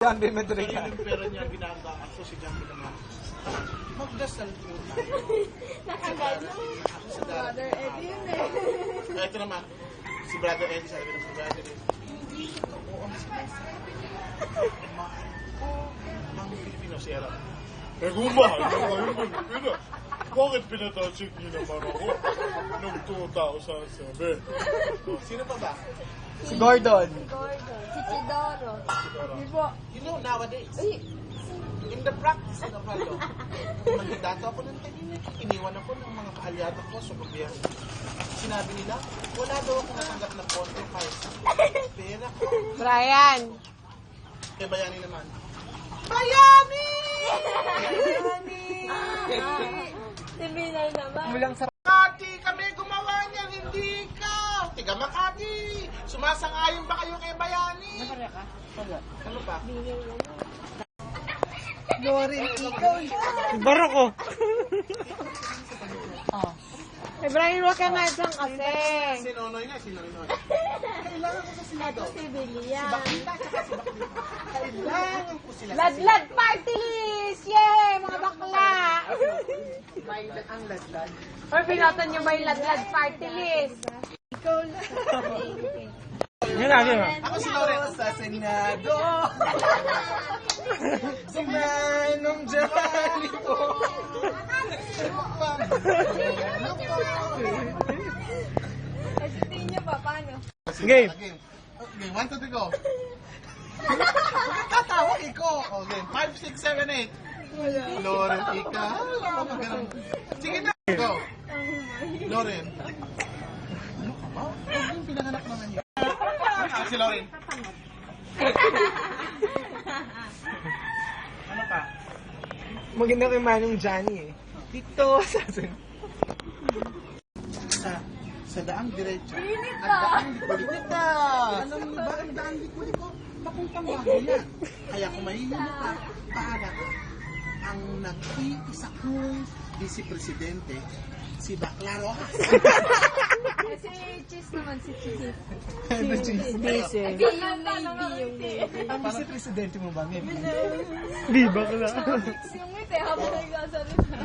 John B. Madrigal. Yung pera niya ginagawa ako si John B. naman. Magdasal po. Nakagano. Sa Brother Eddie yun eh. Ito naman, si Brother Eddie, sabi ng si Brother Eddie. Hindi totoo ang sinasabi. Mahal ko ang Pilipino, Sierra. Eh kung mahal ko ang Pilipino, bakit pinatasik niyo naman ako noong 2007? Sino pa ba? Si Gordon. Gordon. Si Chidoro. Di po. You know, nowadays, Uy, in the practice of law, mandato ako ng tahimik, iniwan ako ng mga kaalyado ko sa gobyerno. Sinabi nila, wala daw ako natanggap na pondo kahit sa pera ko. Brian! Kaya Bayani naman. Bayani! si Binay naman. Mulang sa... Makati, kami gumawa niyan, hindi ikaw! Tiga Makati! Sumasang-ayon ba kayo kay Bayani? Ano pa? Binay naman. Lorin, ikaw. Baro ko. Eh, Brian, huwag ka na dyan kasi. Si Nonoy nga, si Nonoy. Ito si Bilian. Kailangan ko sila. Ladlad party list! Yay! Mga bakla! Bailan ang ladlad. Or pinotan niyo ba yung ladlad party list? Ikaw lang. Ako si Loren. Sa Senado. Si Manong Johnny po. Ay, si Tinyo pa, paano? Game. Okay, 1, 2, 3, go. Tatawag ko. Okay, 5, 6, 7, 8. Loren, ikaw. Sige na. Go. Loren. Ano ka ba? Yung pinanganak naman niya. Si Loren. Ano ka? Maganda kay Manong Johnny eh. Dito sa Sa daang diretso. Init At daang likuliko. Alam niyo ba ang daang likuliko? Papuntang bago yan. Kaya kung mahihilo ka, paala ka. Ang nag-iisa kong vice-presidente, si Baclaro. Kasi Cheese naman, si Cheese. Busy. Yung Navy, yung Navy. Ang vice-presidente mo ba, Memi? Di bakla. Yung ngiti, habang nagsasalita.